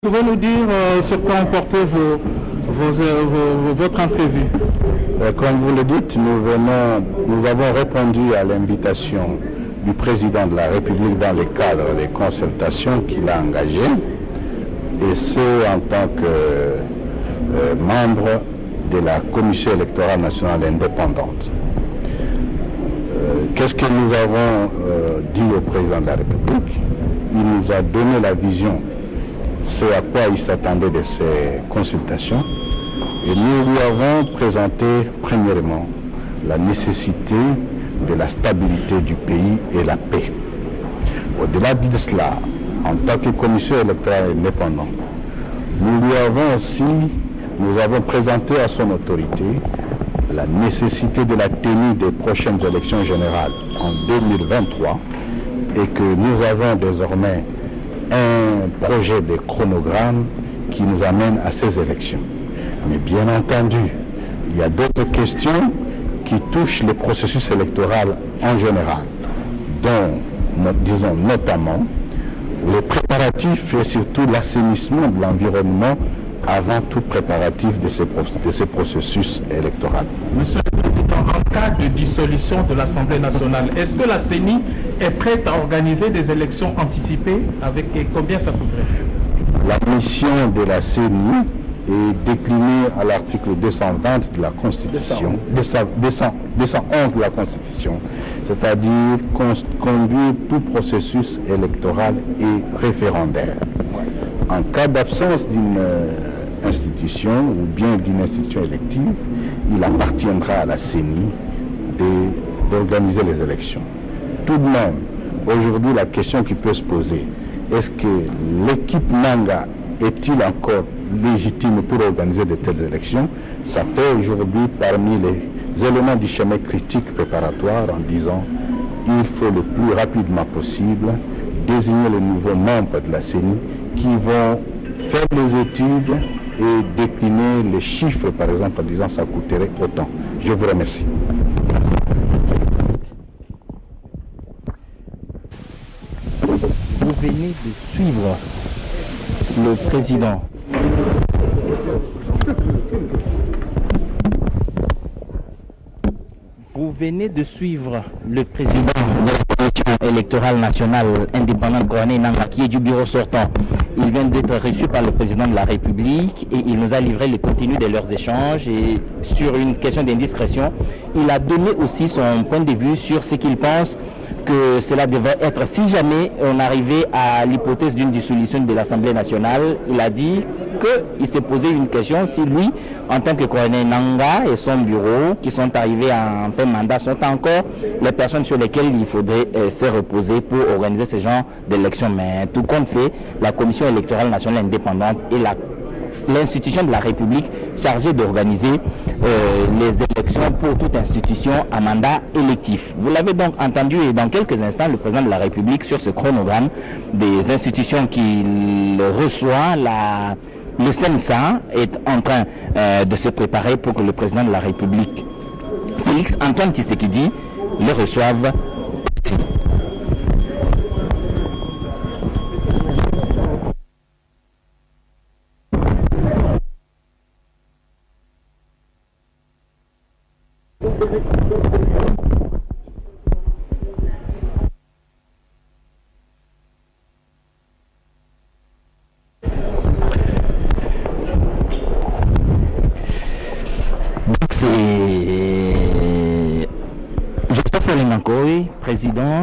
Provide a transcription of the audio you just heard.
Pouvez nous dire sur quoi ont porté votre entrevue? Comme vous le dites, nous avons répondu à l'invitation du président de la République dans le cadre des consultations qu'il a engagées, et ce en tant que membre de la Commission électorale nationale indépendante. Qu'est-ce que nous avons dit au président de la République? Il nous a donné la vision, ce à quoi il s'attendait de ces consultations, et nous lui avons présenté premièrement la nécessité de la stabilité du pays et la paix. Au-delà de cela, en tant que commission électorale indépendante, nous avons présenté à son autorité la nécessité de la tenue des prochaines élections générales en 2023 et que nous avons désormais un projet de chronogramme qui nous amène à ces élections. Mais bien entendu, il y a d'autres questions qui touchent le processus électoral en général, dont, disons notamment, les préparatifs et surtout l'assainissement de l'environnement avant tout préparatif de ce processus électoral. Monsieur le Président, en cas de dissolution de l'Assemblée nationale, est-ce que la CENI est prête à organiser des élections anticipées et combien ça coûterait? La mission de la CENI est déclinée à l'article 220 de la Constitution, 211 de la Constitution, c'est-à-dire conduire tout processus électoral et référendaire. En cas d'absence d'une institution ou bien d'une institution élective, il appartiendra à la CENI d'organiser les élections. Tout de même, aujourd'hui, la question qui peut se poser, est-ce que l'équipe Nanga est-il encore légitime pour organiser de telles élections? Ça fait aujourd'hui parmi les éléments du schéma critique préparatoire en disant il faut le plus rapidement possible désigner les nouveaux membres de la CENI qui vont faire les études et décliner les chiffres, par exemple, en disant ça coûterait autant. Je vous remercie. Vous venez de suivre le président. Vous venez de suivre le président de la Commission électorale nationale indépendante, Corneille Nangaa, qui est du bureau sortant. Il vient d'être reçu par le président de la République et il nous a livré le contenu de leurs échanges. Et sur une question d'indiscrétion, il a donné aussi son point de vue sur ce qu'il pense que cela devrait être si jamais on arrivait à l'hypothèse d'une dissolution de l'Assemblée nationale. Il a dit qu'il s'est posé une question si lui, en tant que Corneille Nangaa et son bureau, qui sont arrivés en fin de mandat, sont encore les personnes sur lesquelles il faudrait se reposer pour organiser ce genre d'élections. Mais tout compte fait, la Commission électorale nationale indépendante et l'institution de la République chargée d'organiser les élections pour toute institution à mandat électif. Vous l'avez donc entendu, et dans quelques instants, le président de la République sur ce chronogramme des institutions qu'il reçoit. Le CENSA est en train de se préparer pour que le président de la République, Félix Antoine Tshisekedi, le reçoive. C'est Joseph Olengakoy, président.